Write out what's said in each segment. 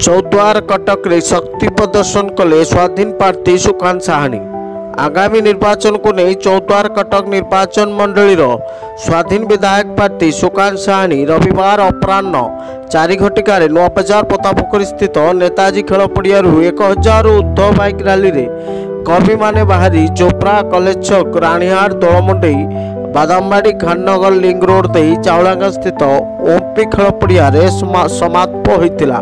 चौद्वार कटक रे शक्ति प्रदर्शन कले स्वाधीन प्रार्थी सुकांत साहानी। आगामी निर्वाचन को नहीं चौद्वार कटक निर्वाचन मंडली स्वाधीन विधायक प्रार्थी सुकांत साहानी रविवार अपराह्न 4 घटिकार नुआबाजार प्रतापपोखरी स्थित नेताजी खेल पड़िया 1000 ऊर्ध्व बाइक रैली रे कर्मी माने बाहरी चोपड़ा कलेज छक राणीहाट दोलमुंडई बादामबाड़ी खाननगर लिंक रोड दे चाउलागा स्थित ओमपी खेल पड़िया समाप्त होता।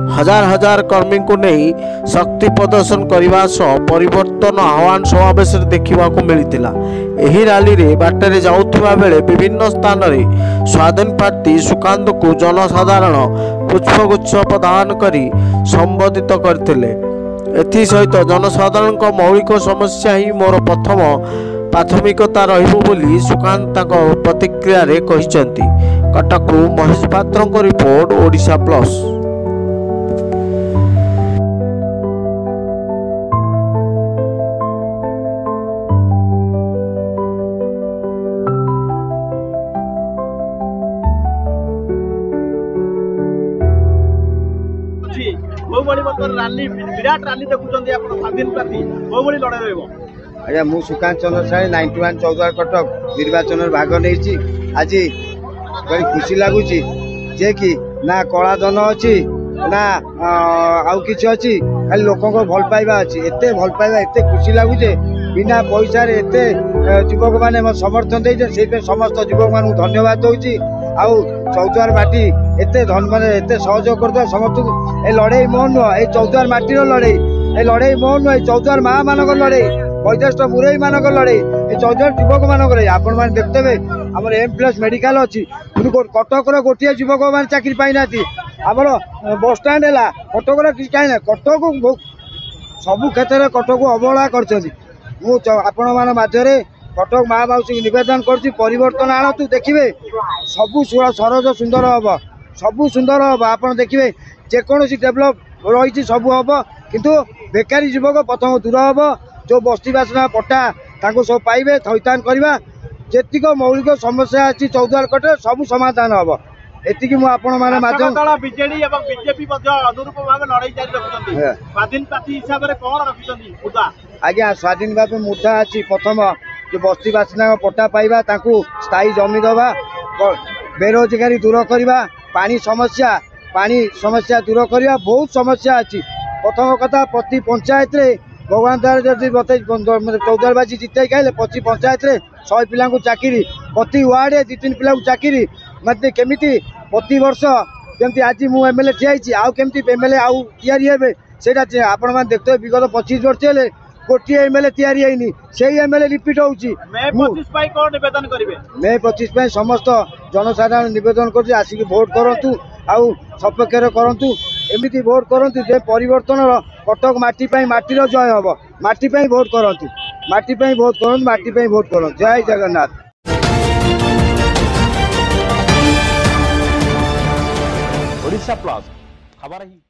हजार हजार कर्मी को नहीं शक्ति प्रदर्शन करने सह परिवर्तन आह्वान समावेश देखा मिलता। एही रैली रे बाटरे जाउथिबा बेले विभिन्न स्थान रे स्वाधीन प्रार्थी सुकांत को जनसाधारण पुष्पगुच्छ प्रदान करी संबोधित करथिले। एथि सहित जनसाधारण मौलिक समस्या ही मोर प्रथम प्राथमिकता रहिबो बोली सुकांत ताको प्रतिक्रिया रे कहिसंती। कटक महेश पात्र को रिपोर्ट ओडिशा प्लस। विराट रैली देखुଛନ୍ତି ଆପଣ स्वाधीन प्रार्थी कोबोली लड़ाई रहबो। आज्ञा मु सुकांत चंद्र साई 91 चौद्वार कटक निर्वाचन भाग नहीं आज बड़ी खुशी लगुच जे कि ना कला धन अच्छी ना आउ कि अच्छी खाली लोक भल पाइबा अच्छी एते भल पाइबा एते खुशी लगुचे बिना पैसा एते युवक मैंने समर्थन दे समस्त युवक मान धन्यवाद दूसरी आउ चौद्वार माटी एते धन माने एते सहयोग करदे समस्त ए लड़ाई मोहन नुह ए चौद्वार माटीर लड़ाई ए लड़ाई मोहन नुह चौद्वार माँ मानक लड़ाई वैद्यष्ट मुरई मानक लड़ाई ए चौद्वार युवक मानक लड़ाई आपण मैंने देखते आम एम+ मेडिकल अच्छी कटक गोटे युवक मैंने चाकरी पाई ना आमर बस स्टाण्ड है कटक कहीं कटक सबु क्षेत्र में कटक अवहेला कर माध्यम कटक माँ बाबू नवेदन कर परिवर्तन आणतु देखिए सबू सरज सुंदर हम सबू सुंदर हम आप देखिए जेकोसी डेभलप रही सबू हम किंतु बेकारी युवक प्रथम दूर हम जो बस्ती बासना पट्टा सब पाइबे थैथान करवा जेतिक मौलिक समस्या अच्छी चौद्वार कटे सब समाधान हम एति बीजेडी एवं बीजेपी अनुरूप भाव लड़ाई जारी रखुଛନ୍ତି स्वाधीन प्रार्थी हिसाब रे कोन रखुଛନ୍ତି मुद्दा। आज्ञा स्वाधीन भाव मुद्दा अच्छी प्रथम जो बस्ती बासिना पट्टा पाइबा ताकू स्थायी जमी दवा बेरोजगारी दूर करवा पानी समस्या दूर करवा बहुत समस्या अच्छी। प्रथम कथा प्रति पंचायत रे भगवान द्वारा जब बते चौद्वार बाजी जिते खाइले प्रति पंचायत रे 100 पिला चाकरी प्रति वार्ड 2-3 पिला चाकरी मतलब केमिति प्रति वर्ष जमी आज मु एमएलए ठियाई आउ केमती एमएलए आउ तैयारी हे से आपण मैंने देखते विगत 25 वर्ष हेले गोटे एमएलए तैयारी होनी से एमएलए रिपीट होची। मे 25 समस्त जनसाधारण निवेदन कर आसिक भोट करूँ आउ सपक्ष करूँ एमती भोट करूँ जे परिवर्तन कटक माटीर जय हम माटी भोट करूँ माटी भोट करूँ माटी भोट करूँ। जय जगन्नाथ। ओडिशा प्लस खबर ही।